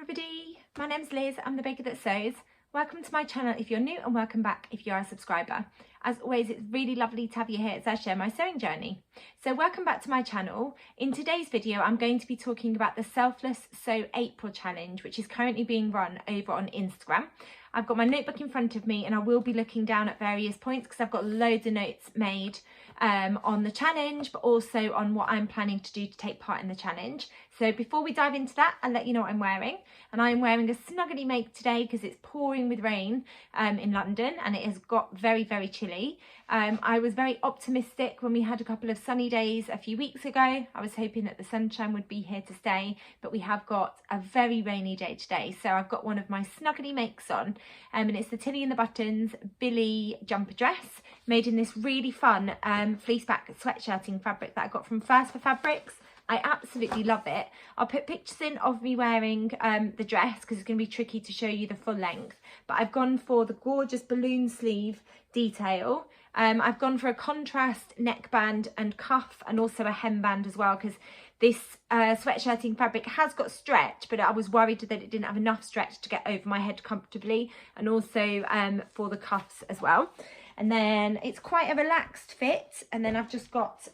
everybody, my name's Liz, I'm the baker that sews. Welcome to my channel if you're new and welcome back if you're a subscriber. As always, it's really lovely to have you here as I share my sewing journey. So welcome back to my channel. In today's video I'm going to be talking about the Selfless Sew April challenge, which is currently being run over on Instagram. I've got my notebook in front of me and I will be looking down at various points because I've got loads of notes made on the challenge, but also on what I'm planning to do to take part in the challenge. So before we dive into that, I'll let you know what I'm wearing. And I'm wearing a snuggly make today because it's pouring with rain in London and it has got very, very chilly. I was very optimistic when we had a couple of sunny days a few weeks ago. I was hoping that the sunshine would be here to stay, but we have got a very rainy day today. So I've got one of my snuggly makes on and it's the Tinny and the Buttons Billie jumper dress made in this really fun fleece back sweatshirting fabric that I got from First for Fabrics. I absolutely love it. I'll put pictures in of me wearing the dress because it's going to be tricky to show you the full length. But I've gone for the gorgeous balloon sleeve detail. I've gone for a contrast neckband and cuff and also a hemband as well because this sweatshirting fabric has got stretch, but I was worried that it didn't have enough stretch to get over my head comfortably, and also for the cuffs as well. And then it's quite a relaxed fit, and then I've just got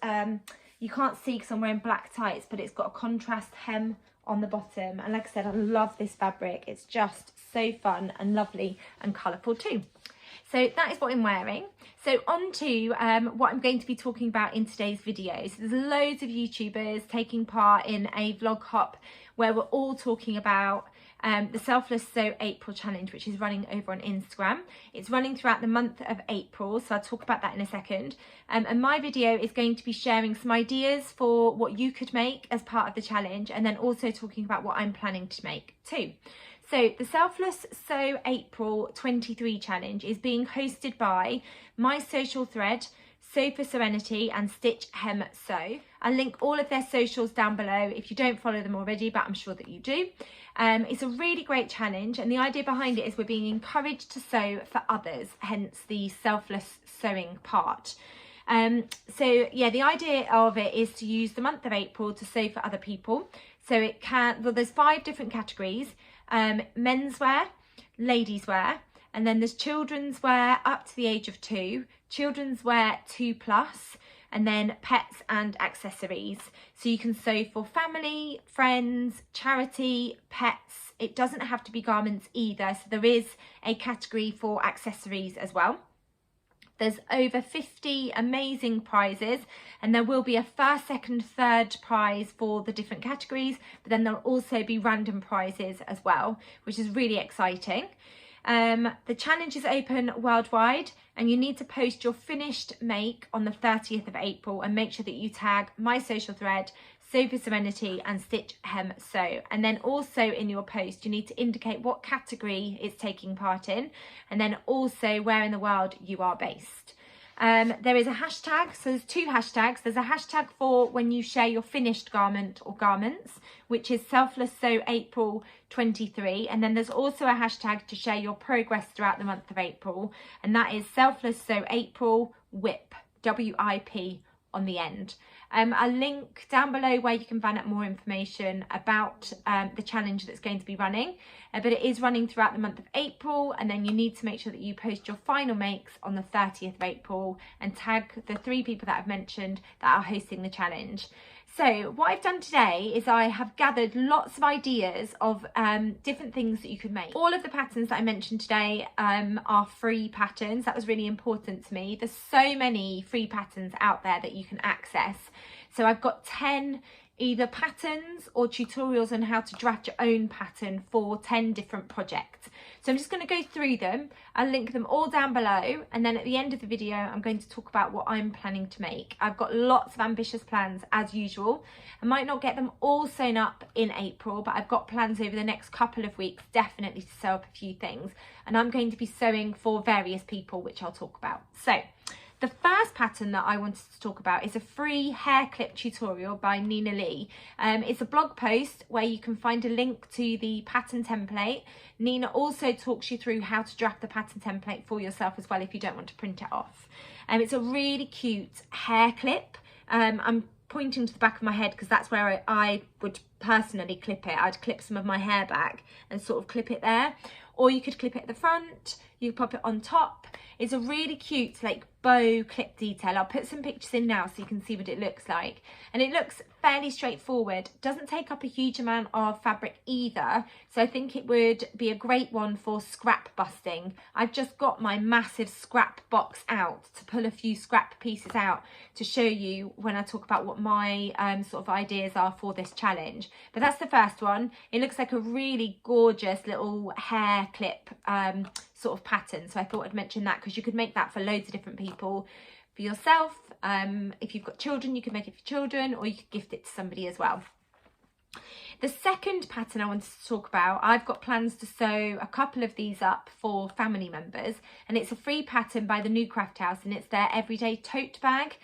you can't see because I'm wearing black tights, but it's got a contrast hem on the bottom. And like I said, I love this fabric. It's just so fun and lovely and colourful too. So that is what I'm wearing. So on to what I'm going to be talking about in today's video. So there's loads of YouTubers taking part in a vlog hop where we're all talking about the Selfless Sew April challenge, which is running over on Instagram. It's running throughout the month of April, so I'll talk about that in a second. And my video is going to be sharing some ideas for what you could make as part of the challenge, and then also talking about what I'm planning to make too. So the Selfless Sew April 23 challenge is being hosted by my social thread, Sew for Serenity and Stitch Hem Sew. I'll link all of their socials down below if you don't follow them already, but I'm sure that you do. It's a really great challenge, and the idea behind it is we're being encouraged to sew for others, hence the selfless sewing part. So yeah, the idea of it is to use the month of April to sew for other people. So it can, well, there's 5 different categories: menswear, ladies wear, and then there's children's wear up to the age of 2, children's wear 2+, and then pets and accessories. So you can sew for family, friends, charity, pets. It doesn't have to be garments either. So there is a category for accessories as well. There's over 50 amazing prizes, and there will be a first, second, third prize for the different categories, but then there'll also be random prizes as well, which is really exciting. The challenge is open worldwide, and you need to post your finished make on the 30th of April and make sure that you tag my social thread, Sew for Serenity and Stitch Hem Sew. And then also in your post you need to indicate what category it's taking part in, and then also where in the world you are based. There is a hashtag, so there's 2 hashtags. There's a hashtag for when you share your finished garment or garments, which is Selfless Sew April 23, and then there's also a hashtag to share your progress throughout the month of April, and that is Selfless Sew April WIP, WIP on the end. I'll link down below where you can find out more information about the challenge that's going to be running, but it is running throughout the month of April, and then you need to make sure that you post your final makes on the 30th of April and tag the 3 people that I've mentioned that are hosting the challenge. So what I've done today is I have gathered lots of ideas of different things that you could make. All of the patterns that I mentioned today are free patterns. That was really important to me. There's so many free patterns out there that you can access. So I've got 10 either patterns or tutorials on how to draft your own pattern for 10 different projects. So I'm just going to go through them. I'll link them all down below, and then at the end of the video I'm going to talk about what I'm planning to make. I've got lots of ambitious plans as usual. I might not get them all sewn up in April, but I've got plans over the next couple of weeks definitely to sew up a few things, and I'm going to be sewing for various people, which I'll talk about. So the first pattern that I wanted to talk about is a free hair clip tutorial by Nina Lee. It's a blog post where you can find a link to the pattern template. Nina also talks you through how to draft the pattern template for yourself as well if you don't want to print it off. It's a really cute hair clip. I'm pointing to the back of my head because that's where I would personally clip it. I'd clip some of my hair back and sort of clip it there, or you could clip it at the front, you pop it on top. It's a really cute like bow clip detail. I'll put some pictures in now so you can see what it looks like, and it looks fairly straightforward. Doesn't take up a huge amount of fabric either, so I think it would be a great one for scrap busting. I've just got my massive scrap box out to pull a few scrap pieces out to show you when I talk about what my sort of ideas are for this challenge. But that's the first one. It looks like a really gorgeous little hair clip sort of pattern, so I thought I'd mention that because you could make that for loads of different people. For yourself, if you've got children, you could make it for children, or you could gift it to somebody as well. The second pattern I wanted to talk about, I've got plans to sew a couple of these up for family members, and it's a free pattern by the new CraftHouse, and it's their everyday tote bag.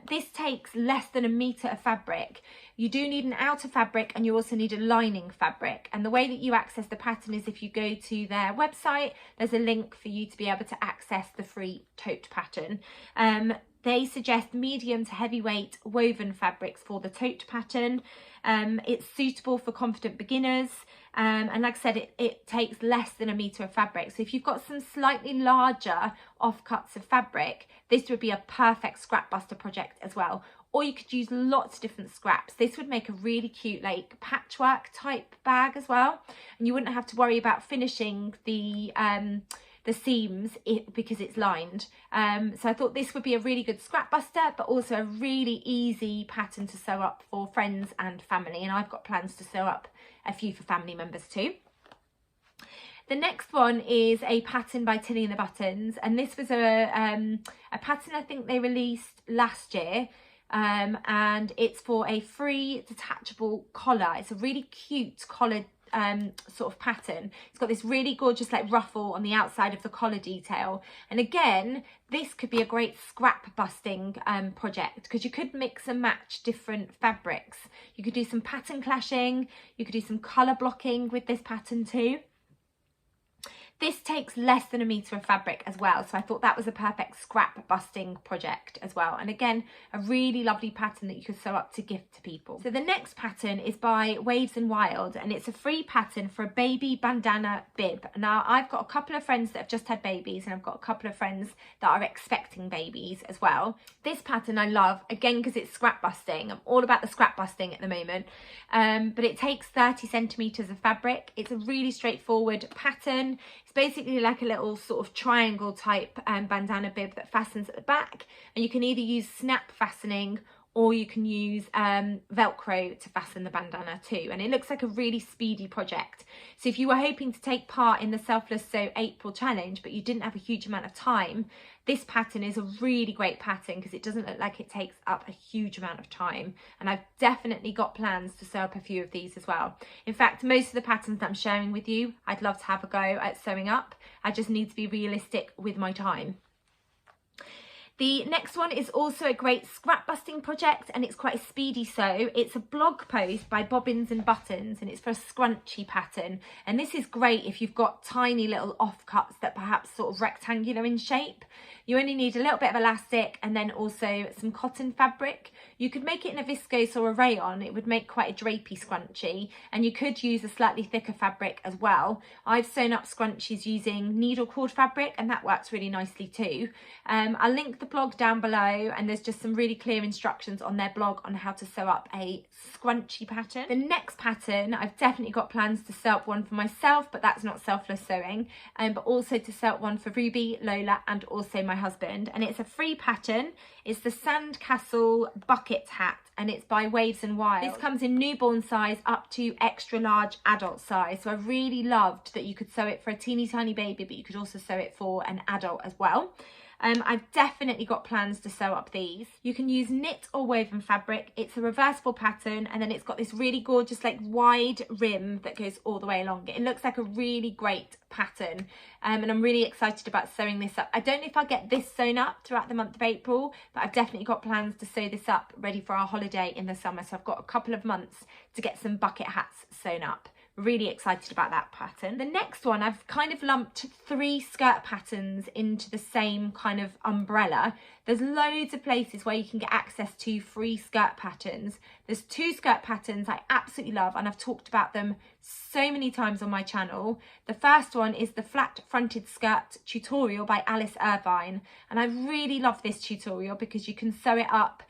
This takes less than a metre of fabric. You do need an outer fabric and you also need a lining fabric, and the way that you access the pattern is if you go to their website, there's a link for you to be able to access the free tote pattern. They suggest medium to heavyweight woven fabrics for the tote pattern. It's suitable for confident beginners, and like I said, it takes less than a metre of fabric. So if you've got some slightly larger offcuts of fabric, this would be a perfect scrap buster project as well. Or you could use lots of different scraps. This would make a really cute like patchwork type bag as well, and you wouldn't have to worry about finishing the seams because it's lined. So I thought this would be a really good scrap buster, but also a really easy pattern to sew up for friends and family, and I've got plans to sew up a few for family members too. The next one is a pattern by Tinny and the Buttons, and this was a pattern I think they released last year, and it's for a free detachable collar. It's a really cute collar sort of pattern. It's got this really gorgeous like ruffle on the outside of the collar detail, and again this could be a great scrap busting project because you could mix and match different fabrics. You could do some pattern clashing, you could do some colour blocking with this pattern too. This takes less than a metre of fabric as well, so I thought that was a perfect scrap busting project as well. And again, a really lovely pattern that you could sew up to gift to people. So the next pattern is by Waves and Wild, and it's a free pattern for a baby bandana bib. Now, I've got a couple of friends that have just had babies, and I've got a couple of friends that are expecting babies as well. This pattern I love, again, because it's scrap busting. I'm all about the scrap busting at the moment, but it takes 30 centimetres of fabric. It's a really straightforward pattern. It's basically like a little sort of triangle type bandana bib that fastens at the back, and you can either use snap fastening or you can use Velcro to fasten the bandana too, and it looks like a really speedy project. So if you were hoping to take part in the Selfless Sew April challenge but you didn't have a huge amount of time, this pattern is a really great pattern because it doesn't look like it takes up a huge amount of time, and I've definitely got plans to sew up a few of these as well. In fact, most of the patterns that I'm sharing with you, I'd love to have a go at sewing up. I just need to be realistic with my time. The next one is also a great scrap busting project, and it's quite a speedy sew. It's a blog post by Bobbins and Buttons, and it's for a scrunchie pattern. And this is great if you've got tiny little offcuts that perhaps sort of rectangular in shape. You only need a little bit of elastic and then also some cotton fabric. You could make it in a viscose or a rayon. It would make quite a drapey scrunchie, and you could use a slightly thicker fabric as well. I've sewn up scrunchies using needle cord fabric, and that works really nicely too. I'll link the blog down below, and there's just some really clear instructions on their blog on how to sew up a scrunchie pattern. The next pattern, I've definitely got plans to sew up one for myself, but that's not Selfless Sewing, but also to sew up one for Ruby, Lola, and also my husband. And it's a free pattern. It's the Sandcastle bucket hat, and it's by Waves and Wild. This comes in newborn size up to extra large adult size, so I really loved that you could sew it for a teeny tiny baby, but you could also sew it for an adult as well. I've definitely got plans to sew up these. You can use knit or woven fabric. It's a reversible pattern, and then it's got this really gorgeous like wide rim that goes all the way along it. It looks like a really great pattern, and I'm really excited about sewing this up. I don't know if I'll get this sewn up throughout the month of April, but I've definitely got plans to sew this up ready for our holiday in the summer. So I've got a couple of months to get some bucket hats sewn up. Really excited about that pattern. The next one, I've kind of lumped 3 skirt patterns into the same kind of umbrella. There's loads of places where you can get access to free skirt patterns. There's 2 skirt patterns I absolutely love, and I've talked about them so many times on my channel. The first one is the flat fronted skirt tutorial by Alice Irvine, and I really love this tutorial because you can sew it up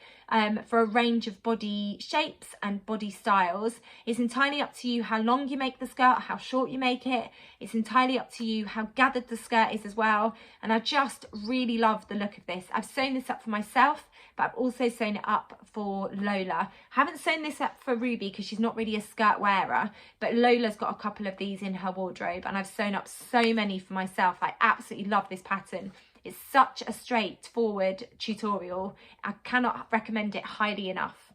for a range of body shapes and body styles. It's entirely up to you how long you make the skirt, how short you make it. It's entirely up to you how gathered the skirt is as well. And I just really love the look of this. I've sewn this up for myself, but I've also sewn it up for Lola. I haven't sewn this up for Ruby because she's not really a skirt wearer, but Lola's got a couple of these in her wardrobe, and I've sewn up so many for myself. I absolutely love this pattern. It's such a straightforward tutorial. I cannot recommend it highly enough.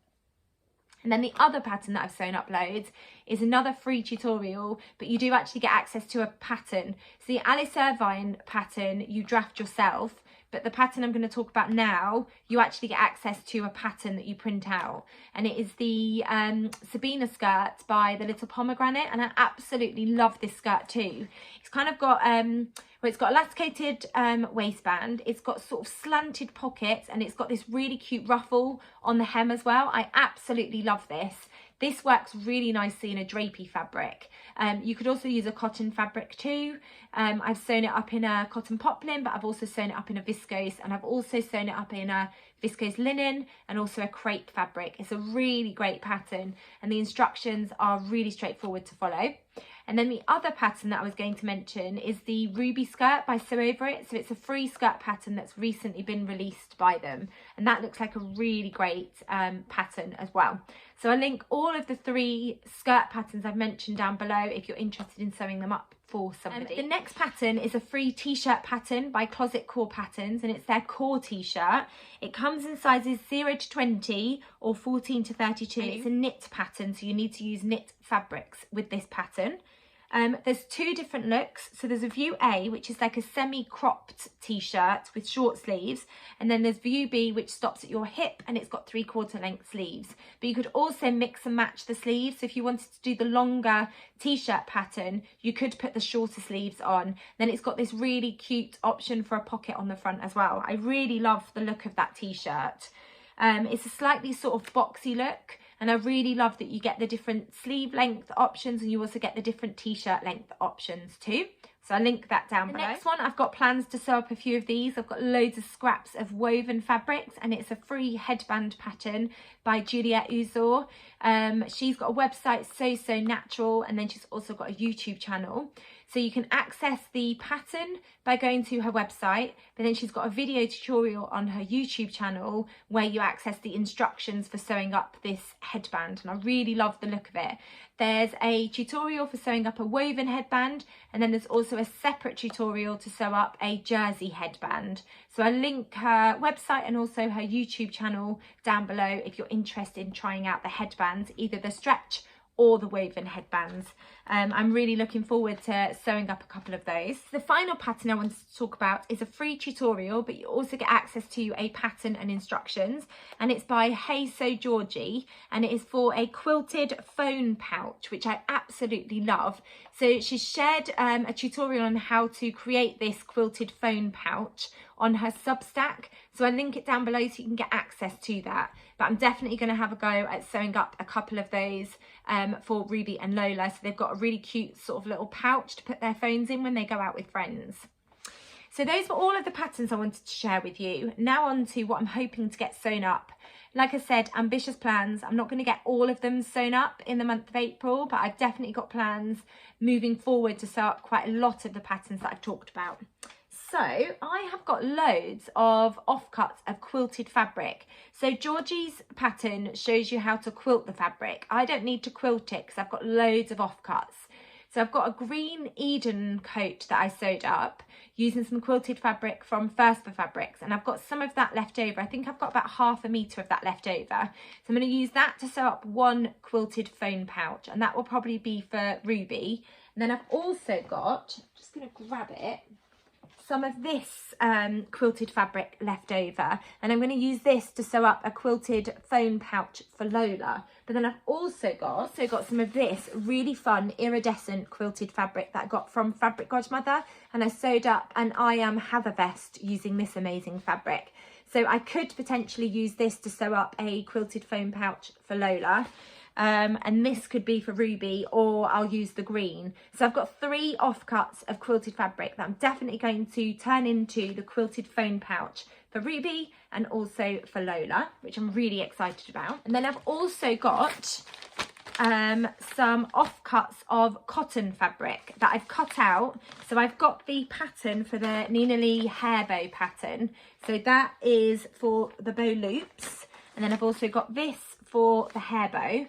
And then the other pattern that I've sewn up loads is another free tutorial, but you do actually get access to a pattern. So the Alice Irvine pattern you draft yourself, but the pattern I'm going to talk about now, you actually get access to a pattern that you print out. And it is the Sabina skirt by the Little Pomegranate, and I absolutely love this skirt too. It's kind of got well, it's got elasticated waistband, it's got sort of slanted pockets, and it's got this really cute ruffle on the hem as well. I absolutely love this. This works really nicely in a drapey fabric. You could also use a cotton fabric too. I've sewn it up in a cotton poplin, but I've also sewn it up in a viscose, and I've also sewn it up in a viscose linen and also a crepe fabric. It's a really great pattern, and the instructions are really straightforward to follow. And then the other pattern that I was going to mention is the Ruby skirt by Sew Over It. So it's a free skirt pattern that's recently been released by them, and that looks like a really great pattern as well. So I'll link all of the 3 skirt patterns I've mentioned down below if you're interested in sewing them up for somebody. The next pattern is a free t-shirt pattern by Closet Core Patterns, and it's their core t-shirt. It comes in sizes 0 to 20 or 14 to 32. And it's a knit pattern, so you need to use knit fabrics with this pattern. There's 2 different looks. So there's a view A, which is like a semi-cropped t-shirt with short sleeves, and then there's view B, which stops at your hip, and it's got 3/4 length sleeves. But you could also mix and match the sleeves. So if you wanted to do the longer t-shirt pattern, you could put the shorter sleeves on. Then it's got this really cute option for a pocket on the front as well. I really love the look of that t-shirt. It's a slightly sort of boxy look, and I really love that you get the different sleeve length options, and you also get the different t-shirt length options too. So I'll link that down below. The next one, I've got plans to sew up a few of these. I've got loads of scraps of woven fabrics, and it's a free headband pattern by Juliet Uzor. She's got a website, So Natural, and then she's also got a YouTube channel. So you can access the pattern by going to her website, but then she's got a video tutorial on her YouTube channel where you access the instructions for sewing up this headband, and I really love the look of it. There's a tutorial for sewing up a woven headband, and then there's also a separate tutorial to sew up a jersey headband. So I link her website and also her YouTube channel down below if you're interested in trying out the headbands, either the stretch or the woven headbands. I'm really looking forward to sewing up a couple of those. The final pattern I wanted to talk about is a free tutorial, but you also get access to a pattern and instructions, and it's by Hey So Georgie, and it is for a quilted phone pouch, which I absolutely love. So she shared a tutorial on how to create this quilted phone pouch on her Substack, so I'll link it down below so you can get access to that. But I'm definitely going to have a go at sewing up a couple of those for Ruby and Lola. So they've got a really cute sort of little pouch to put their phones in when they go out with friends. So those were all of the patterns I wanted to share with you. Now on to what I'm hoping to get sewn up. Like I said, ambitious plans. I'm not going to get all of them sewn up in the month of April, but I've definitely got plans moving forward to sew up quite a lot of the patterns that I've talked about. So I have got loads of offcuts of quilted fabric. So Georgie's pattern shows you how to quilt the fabric. I don't need to quilt it because I've got loads of offcuts. So I've got a green Eden coat that I sewed up using some quilted fabric from First for Fabrics, and I've got some of that left over. I think I've got about 1/2 metre of that left over. So I'm going to use that to sew up one quilted phone pouch, and that will probably be for Ruby. And then I've also got, I'm just going to grab it, some of this quilted fabric left over, and I'm going to use this to sew up a quilted phone pouch for Lola. But then I've also got some of this really fun iridescent quilted fabric that I got from Fabric Godmother, and I sewed up an I Am Heather vest using this amazing fabric. So I could potentially use this to sew up a quilted phone pouch for Lola. And this could be for Ruby, or I'll use the green. So I've got 3 offcuts of quilted fabric that I'm definitely going to turn into the quilted phone pouch for Ruby and also for Lola, which I'm really excited about. And then I've also got some offcuts of cotton fabric that I've cut out. So I've got the pattern for the Nina Lee hair bow pattern. So that is for the bow loops. And then I've also got this for the hair bow.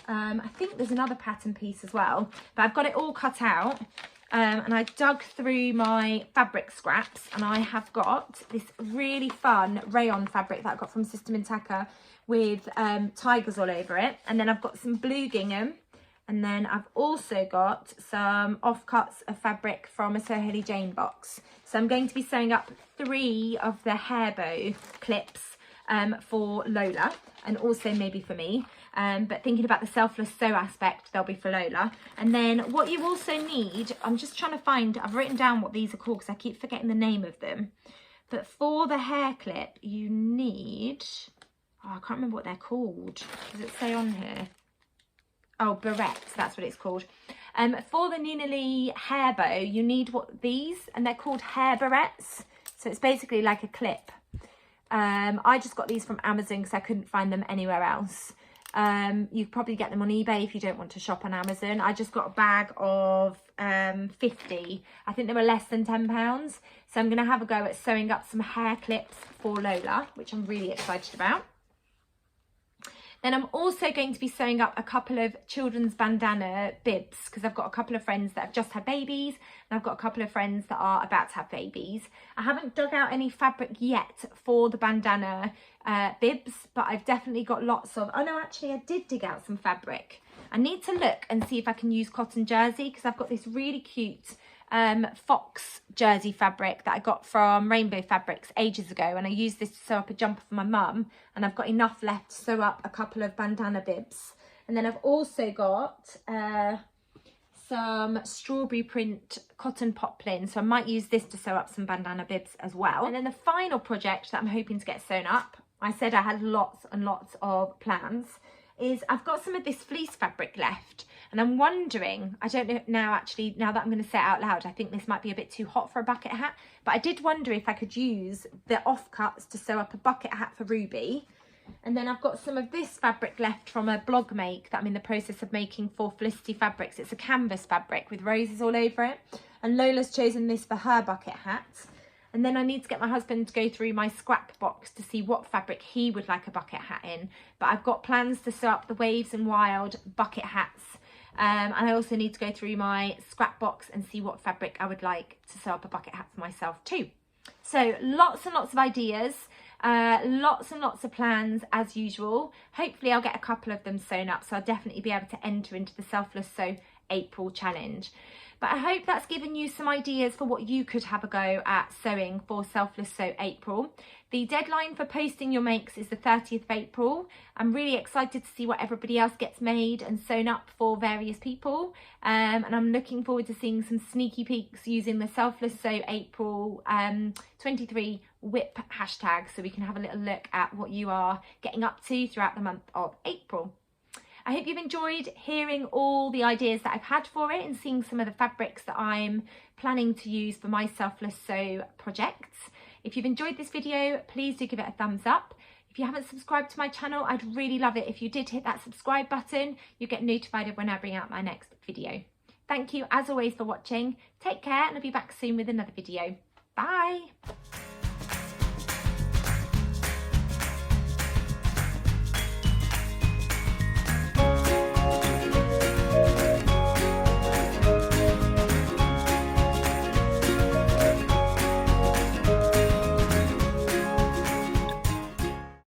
I think there's another pattern piece as well, but I've got it all cut out. And I dug through my fabric scraps, and I have got this really fun rayon fabric that I got from Sister Mintaka with tigers all over it. And then I've got some blue gingham, and then I've also got some offcuts of fabric from a So Hilly Jane box. So I'm going to be sewing up 3 of the hair bow clips for Lola, and also maybe for me. But thinking about the selfless sew aspect, they'll be for Lola. And then what you also need, I'm just trying to find, I've written down what these are called because I keep forgetting the name of them. But for the hair clip, you need, I can't remember what they're called. Does it say on here? Oh, barrettes, that's what it's called. For the Nina Lee hair bow, you need these, and they're called hair barrettes. So it's basically like a clip. I just got these from Amazon because I couldn't find them anywhere else. You probably get them on eBay if you don't want to shop on Amazon. I just got a bag of 50. I think they were less than £10. So I'm going to have a go at sewing up some hair clips for Lola, which I'm really excited about. Then I'm also going to be sewing up a couple of children's bandana bibs because I've got a couple of friends that have just had babies, and I've got a couple of friends that are about to have babies. I haven't dug out any fabric yet for the bandana bibs, but I've definitely got lots of, oh no, actually I did dig out some fabric. I need to look and see if I can use cotton jersey because I've got this really cute fox jersey fabric that I got from Rainbow Fabrics ages ago, and I used this to sew up a jumper for my mum, and I've got enough left to sew up a couple of bandana bibs. And then I've also got some strawberry print cotton poplin, so I might use this to sew up some bandana bibs as well. And then the final project that I'm hoping to get sewn up, I said I had lots and lots of plans, is I've got some of this fleece fabric left. And I'm wondering, I don't know now actually, now that I'm going to say it out loud, I think this might be a bit too hot for a bucket hat. But I did wonder if I could use the offcuts to sew up a bucket hat for Ruby. And then I've got some of this fabric left from a blog make that I'm in the process of making for Felicity Fabrics. It's a canvas fabric with roses all over it. And Lola's chosen this for her bucket hat. And then I need to get my husband to go through my scrap box to see what fabric he would like a bucket hat in. But I've got plans to sew up the Waves and Wild bucket hats. And I also need to go through my scrap box and see what fabric I would like to sew up a bucket hat for myself too. So lots and lots of ideas, lots and lots of plans as usual. Hopefully I'll get a couple of them sewn up, so I'll definitely be able to enter into the Selfless Sew April challenge. But I hope that's given you some ideas for what you could have a go at sewing for Selfless Sew April. The deadline for posting your makes is the 30th of April. I'm really excited to see what everybody else gets made and sewn up for various people. And I'm looking forward to seeing some sneaky peeks using the Selfless Sew April 23 WHIP hashtag, so we can have a little look at what you are getting up to throughout the month of April. I hope you've enjoyed hearing all the ideas that I've had for it and seeing some of the fabrics that I'm planning to use for my Selfless Sew projects. If you've enjoyed this video, please do give it a thumbs up. If you haven't subscribed to my channel, I'd really love it if you did hit that subscribe button. You'll get notified of when I bring out my next video. Thank you as always for watching. Take care, and I'll be back soon with another video. Bye.